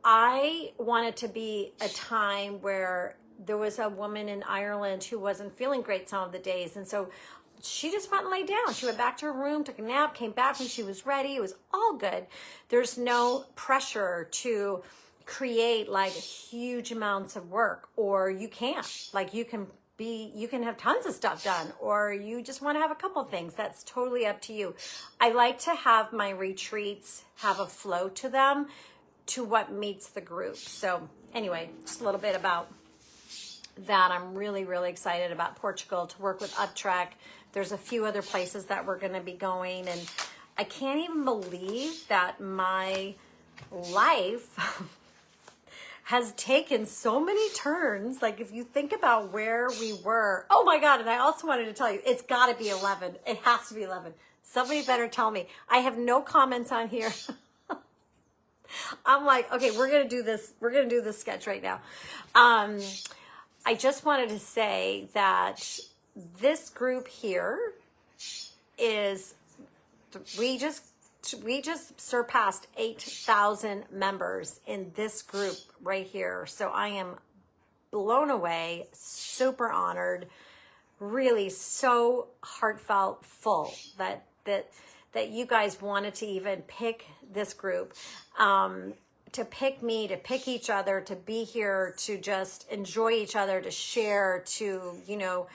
Speaker 1: I want it to be a time where there was a woman in Ireland who wasn't feeling great some of the days, and so she just went and laid down. She went back to her room, took a nap, came back when she was ready. It was all good. There's no pressure to create like huge amounts of work, or you can't. Like, you can have tons of stuff done, or you just want to have a couple things. That's totally up to you. I like to have my retreats have a flow to them, to what meets the group. So anyway, just a little bit about that. I'm really, really excited about Portugal, to work with Uptrek. There's a few other places that we're going to be going, and I can't even believe that my life has taken so many turns. Like if you think about where we were, oh my God. And I also wanted to tell you, it's gotta be 11. It has to be 11. Somebody better tell me. I have no comments on here. I'm like, okay, we're going to do this. We're going to do this sketch right now. I just wanted to say that this group here is, we just surpassed 8,000 members in this group right here. So I am blown away, super honored, really so heartfelt, full that you guys wanted to even pick this group, to pick me, to pick each other, to be here, to just enjoy each other, to share, to, you know,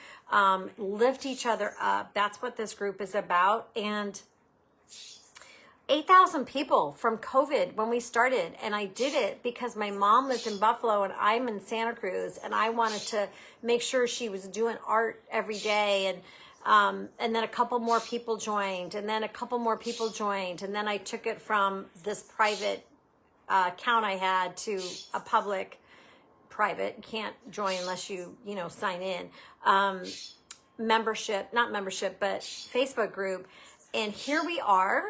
Speaker 1: lift each other up. That's what this group is about. And 8,000 people from COVID when we started. And I did it because my mom lived in Buffalo and I'm in Santa Cruz, and I wanted to make sure she was doing art every day. And then a couple more people joined, and then a couple more people joined. And then I took it from this private account I had to a public private. Can't join unless you know, sign in. Membership, not membership, but Facebook group. And here we are.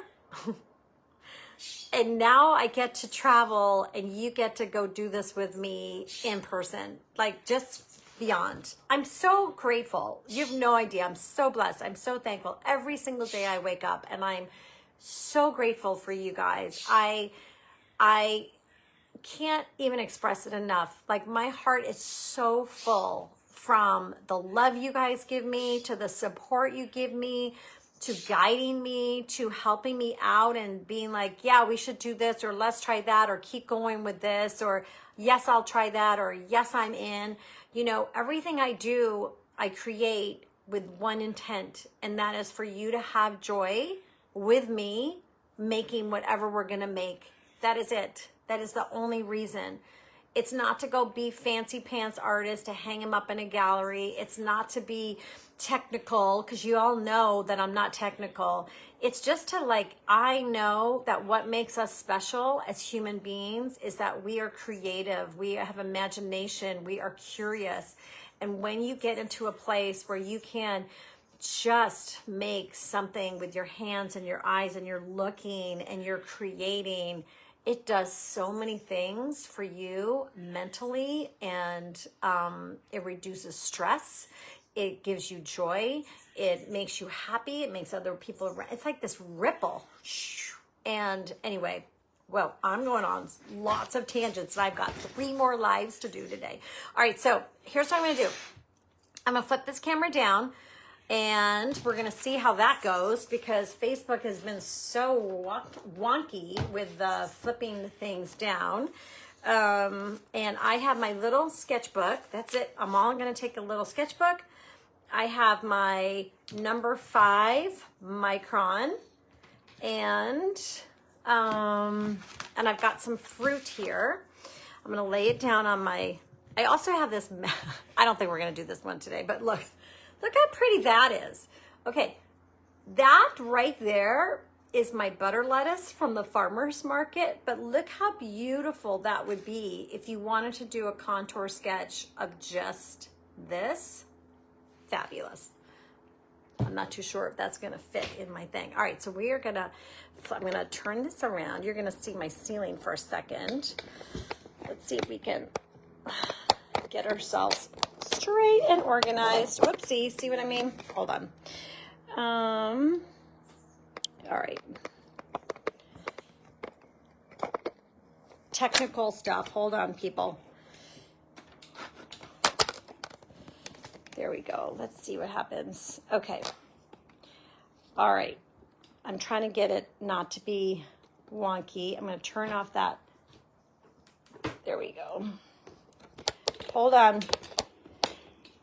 Speaker 1: And now I get to travel and you get to go do this with me in person. Like, just beyond. I'm so grateful. You have no idea. I'm so blessed. I'm so thankful. Every single day I wake up and I'm so grateful for you guys. I can't even express it enough. Like, my heart is so full from the love you guys give me, to the support you give me, to guiding me, to helping me out and being like, yeah, we should do this, or let's try that, or keep going with this, or yes, I'll try that, or yes, I'm in. You know, everything I do, I create with one intent, and that is for you to have joy with me making whatever we're going to make. That is it. That is the only reason. It's not to go be fancy pants artist, to hang them up in a gallery. It's not to be technical, because you all know that I'm not technical. It's just to, like, I know that what makes us special as human beings is that we are creative. We have imagination. We are curious. And when you get into a place where you can just make something with your hands and your eyes, and you're looking and you're creating, it does so many things for you mentally, and it reduces stress. It gives you joy. It makes you happy. It makes other people around. It's like this ripple. And anyway, well, I'm going on lots of tangents, and I've got 3 more lives to do today. All right, so here's what I'm going to do. I'm going to flip this camera down, and we're going to see how that goes, because Facebook has been so wonky with flipping things down. And I have my little sketchbook. That's it. I'm all going to take a little sketchbook. I have my number 5 micron, and I've got some fruit here. I'm going to lay it down on my, I also have this, I don't think we're going to do this one today, but look how pretty that is. Okay, that right there is my butter lettuce from the farmer's market, but look how beautiful that would be if you wanted to do a contour sketch of just this. Fabulous. I'm not too sure if that's gonna fit in my thing. All right, so I'm gonna turn this around. You're gonna see my ceiling for a second. Let's see if we can get ourselves straight and organized. Whoopsie, see what I mean? Hold on. All right. Technical stuff. Hold on, people. There we go. Let's see what happens. Okay. All right. I'm trying to get it not to be wonky. I'm going to turn off that. There we go. Hold on.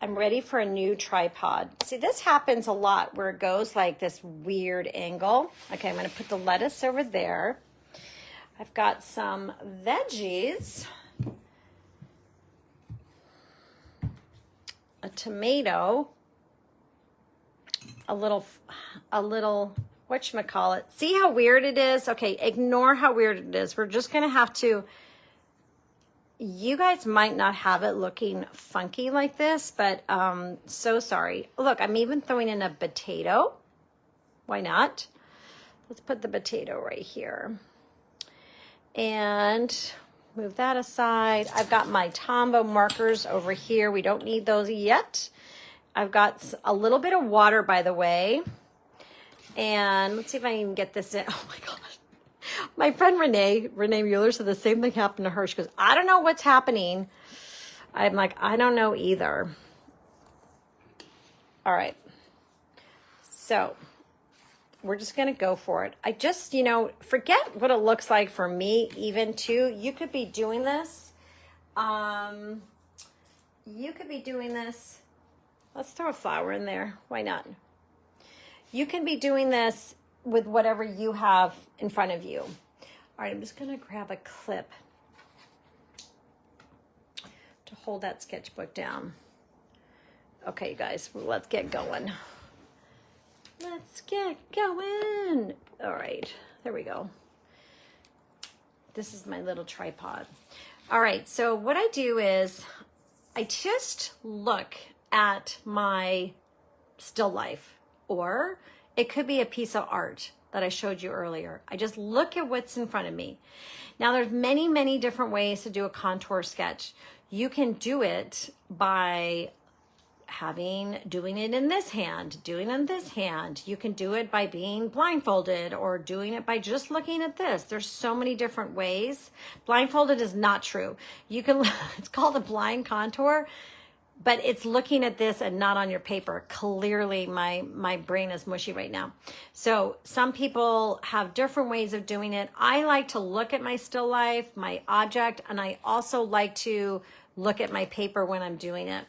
Speaker 1: I'm ready for a new tripod. See, this happens a lot where it goes like this weird angle. Okay, I'm going to put the lettuce over there. I've got some veggies. A tomato. A little, whatchamacallit. See how weird it is? Okay, ignore how weird it is. We're just going to have to, you guys might not have it looking funky like this, but so sorry. Look, I'm even throwing in a potato. Why not? Let's put the potato right here. And move that aside. I've got my Tombow markers over here. We don't need those yet. I've got a little bit of water, by the way. And let's see if I can get this in. Oh my gosh. My friend Renee Mueller said the same thing happened to her. She goes, I don't know what's happening. I'm like, I don't know either. All right. So we're just going to go for it. I just, you know, forget what it looks like for me even too. You could be doing this. You could be doing this. Let's throw a flower in there. Why not? You can be doing this with whatever you have in front of you. All right, I'm just going to grab a clip to hold that sketchbook down. Okay, you guys, let's get going. Let's get going. All right, there we go. This is my little tripod. All right, so what I do is I just look at my still life, or it could be a piece of art that I showed you earlier. I just look at what's in front of me. Now there's many, many different ways to do a contour sketch. You can do it by doing it in this hand, doing it in this hand. You can do it by being blindfolded or doing it by just looking at this. There's so many different ways. Blindfolded is not true. You can, it's called a blind contour, but it's looking at this and not on your paper. Clearly my brain is mushy right now. So some people have different ways of doing it. I like to look at my still life, my object, and I also like to look at my paper when I'm doing it.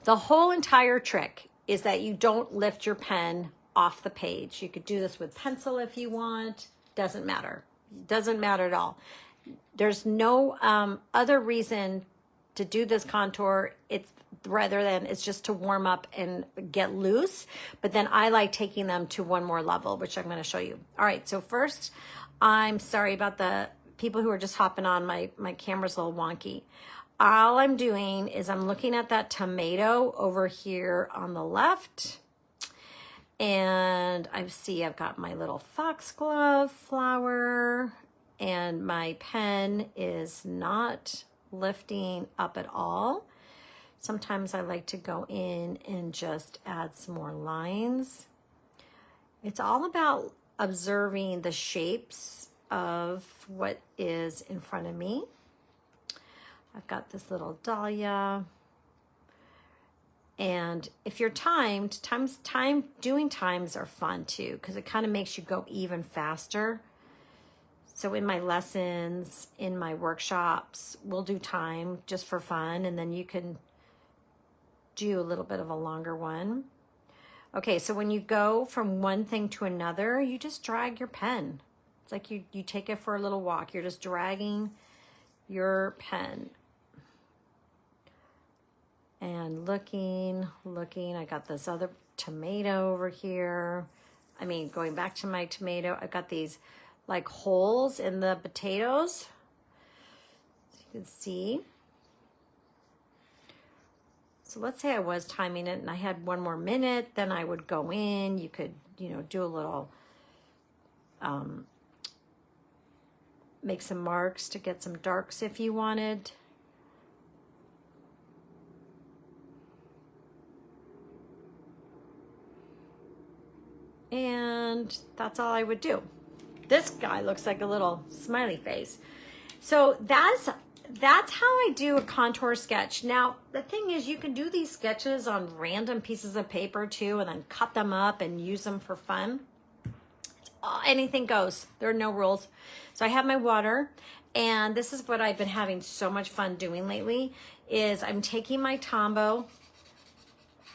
Speaker 1: The whole entire trick is that you don't lift your pen off the page. You could do this with pencil if you want. Doesn't matter. Doesn't matter at all. There's no other reason to do this contour. It's just to warm up and get loose. But then I like taking them to one more level, which I'm going to show you. All right. So first, I'm sorry about the people who are just hopping on. My camera's a little wonky. All I'm doing is I'm looking at that tomato over here on the left. And I've got my little foxglove flower, and my pen is not lifting up at all. Sometimes I like to go in and just add some more lines. It's all about observing the shapes of what is in front of me. I've got this little dahlia. And if you're timed, doing times are fun too, because it kind of makes you go even faster. So in my lessons, in my workshops, we'll do time just for fun, and then you can do a little bit of a longer one. Okay, so when you go from one thing to another, you just drag your pen. It's like you take it for a little walk. You're just dragging your pen. And looking, I got this other tomato over here. I mean, going back to my tomato, I've got these like holes in the potatoes. So you can see. So let's say I was timing it and I had one more minute, then I would go in. You could, do a little, make some marks to get some darks if you wanted. And that's all I would do. This guy looks like a little smiley face. So that's how I do a contour sketch. Now, the thing is, you can do these sketches on random pieces of paper too, and then cut them up and use them for fun. Anything goes. There are no rules. So I have my water, and this is what I've been having so much fun doing lately, is I'm taking my Tombow,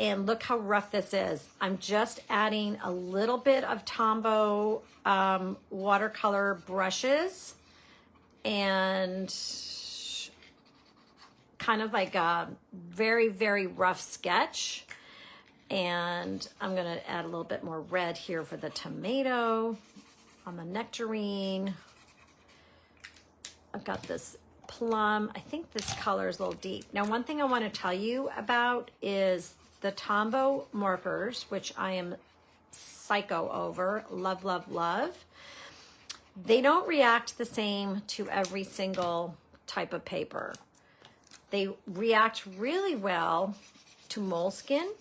Speaker 1: and look how rough this is. I'm just adding a little bit of Tombow watercolor brushes and kind of like a very, very rough sketch. And I'm gonna add a little bit more red here for the tomato on the nectarine. I've got this plum. I think this color is a little deep. Now, one thing I want to tell you about is the Tombow markers, which I am psycho over. Love, love, love. They don't react the same to every single type of paper. They react really well to moleskin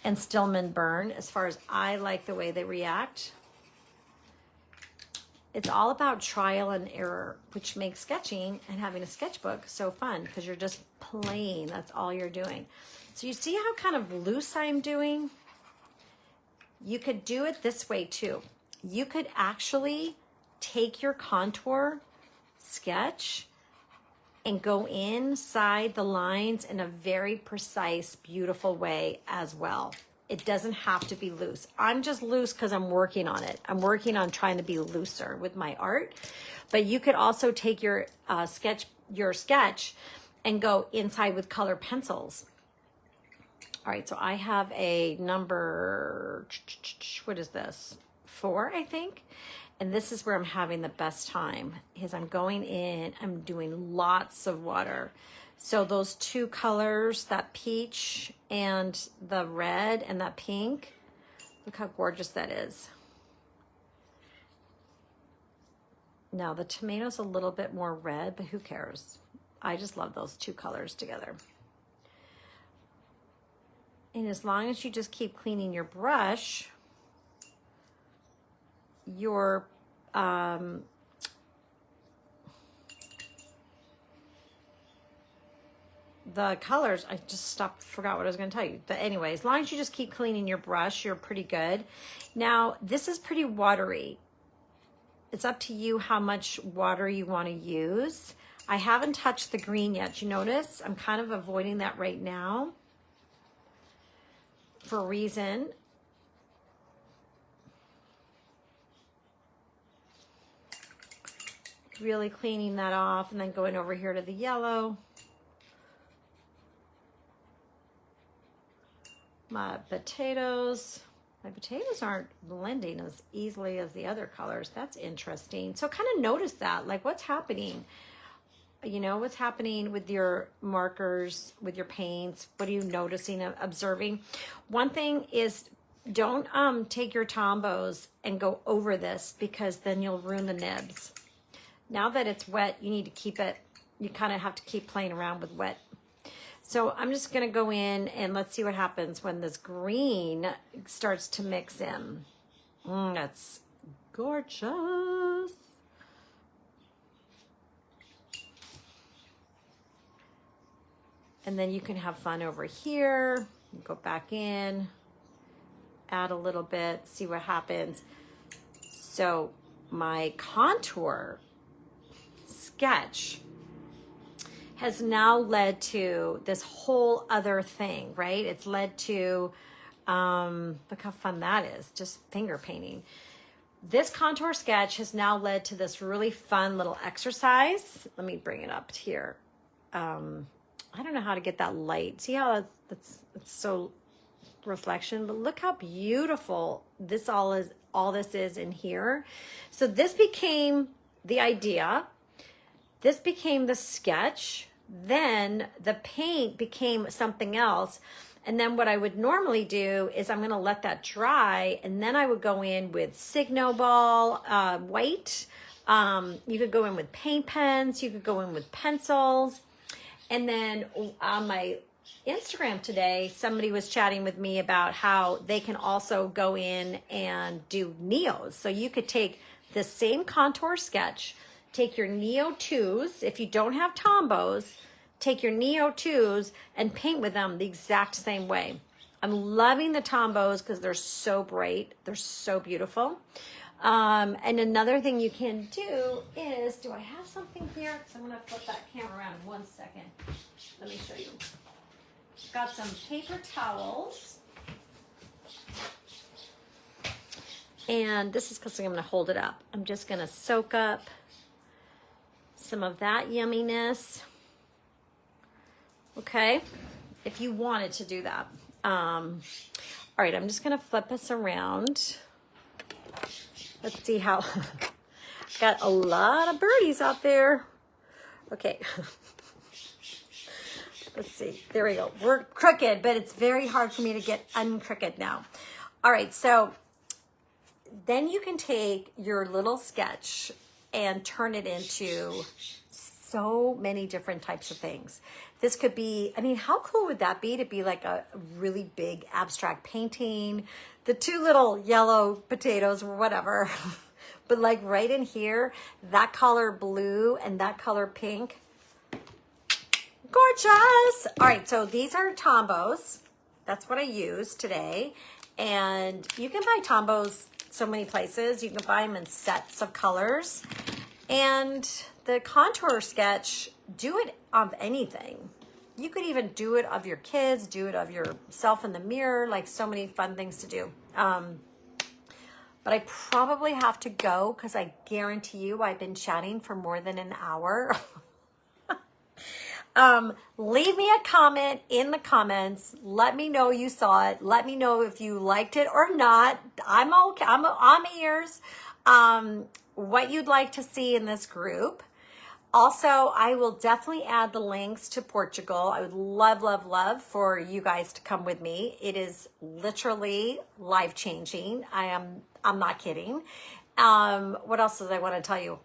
Speaker 1: and Stillman burn, as far as I like the way they react. It's all about trial and error, which makes sketching and having a sketchbook so fun, because you're just playing. That's all you're doing. So you see how kind of loose I'm doing? You could do it this way too. You could actually take your contour sketch and go inside the lines in a very precise, beautiful way as well. It doesn't have to be loose. I'm just loose because I'm working on it. I'm working on trying to be looser with my art. But you could also take your sketch and go inside with color pencils. All right, so I have a number, what is this? 4, I think. And this is where I'm having the best time, is I'm going in, I'm doing lots of water. So those two colors, that peach and the red and that pink, look how gorgeous that is. Now the tomato's a little bit more red, but who cares? I just love those two colors together. And as long as you just keep cleaning your brush, your the colors, I just forgot what I was going to tell you. But anyway, as long as you just keep cleaning your brush, you're pretty good. Now, this is pretty watery. It's up to you how much water you want to use. I haven't touched the green yet. You notice I'm kind of avoiding that right now for a reason. Really cleaning that off and then going over here to the yellow. My potatoes aren't blending as easily as the other colors. That's interesting. So kind of notice that, like what's happening? You know, what's happening with your markers, with your paints? What are you noticing, observing? One thing is, don't take your Tombows and go over this, because then you'll ruin the nibs. Now that it's wet, you need to keep it, you kind of have to keep playing around with wet. So I'm just going to go in and let's see what happens when this green starts to mix in. That's gorgeous. And then you can have fun over here. Go back in, add a little bit, see what happens. So my contour sketch has now led to this whole other thing, right? It's led to, look how fun that is, just finger painting. This contour sketch has now led to this really fun little exercise. Let me bring it up here. I don't know how to get that light. See how it's so reflection, but look how beautiful this all this is in here. So this became the idea. This became the sketch. Then the paint became something else. And then what I would normally do is I'm going to let that dry, and then I would go in with Signo Ball white. You could go in with paint pens. You could go in with pencils. And then on my Instagram today, somebody was chatting with me about how they can also go in and do Neos. So you could take the same contour sketch, take your Neo 2s. If you don't have Tombows, take your Neo 2s and paint with them the exact same way. I'm loving the Tombows because they're so bright. They're so beautiful. And another thing you can do is, do I have something here? Because I'm going to flip that camera around in 1 second. Let me show you. Got some paper towels. And this is because I'm going to hold it up. I'm just going to soak up some of that yumminess. Okay, if you wanted to do that. All right, I'm just gonna flip us around. Let's see how, got a lot of birdies out there. Okay. Let's see, there we go. We're crooked, but it's very hard for me to get uncrooked now. All right, so then you can take your little sketch and turn it into so many different types of things. This could be, I mean, how cool would that be to be like a really big abstract painting, the two little yellow potatoes or whatever, but like right in here, that color blue and that color pink. Gorgeous. All right, so these are Tombos. That's what I use today. And you can buy Tombos so many places. You can buy them in sets of colors. And the contour sketch, do it of anything. You could even do it of your kids, do it of yourself in the mirror, like so many fun things to do. But I probably have to go because I guarantee you I've been chatting for more than an hour. Leave me a comment in the comments. Let me know you saw it. Let me know if you liked it or not. I'm okay. I'm ears. What you'd like to see in this group. Also, I will definitely add the links to Portugal. I would love, love, love for you guys to come with me. It is literally life-changing. I'm not kidding. What else did I want to tell you?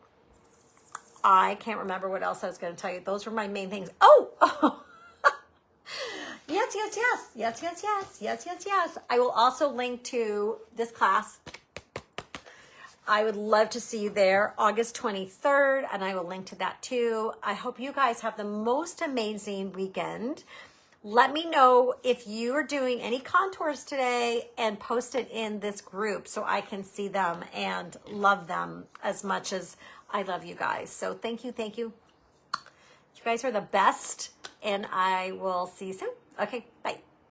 Speaker 1: I can't remember what else I was going to tell you. Those were my main things. Oh, yes, yes, yes, yes, yes, yes, yes, yes, yes. I will also link to this class. I would love to see you there, August 23rd, and I will link to that too. I hope you guys have the most amazing weekend. Let me know if you are doing any contours today and post it in this group so I can see them and love them as much as I love you guys. So thank you, thank you. You guys are the best, and I will see you soon. Okay, bye.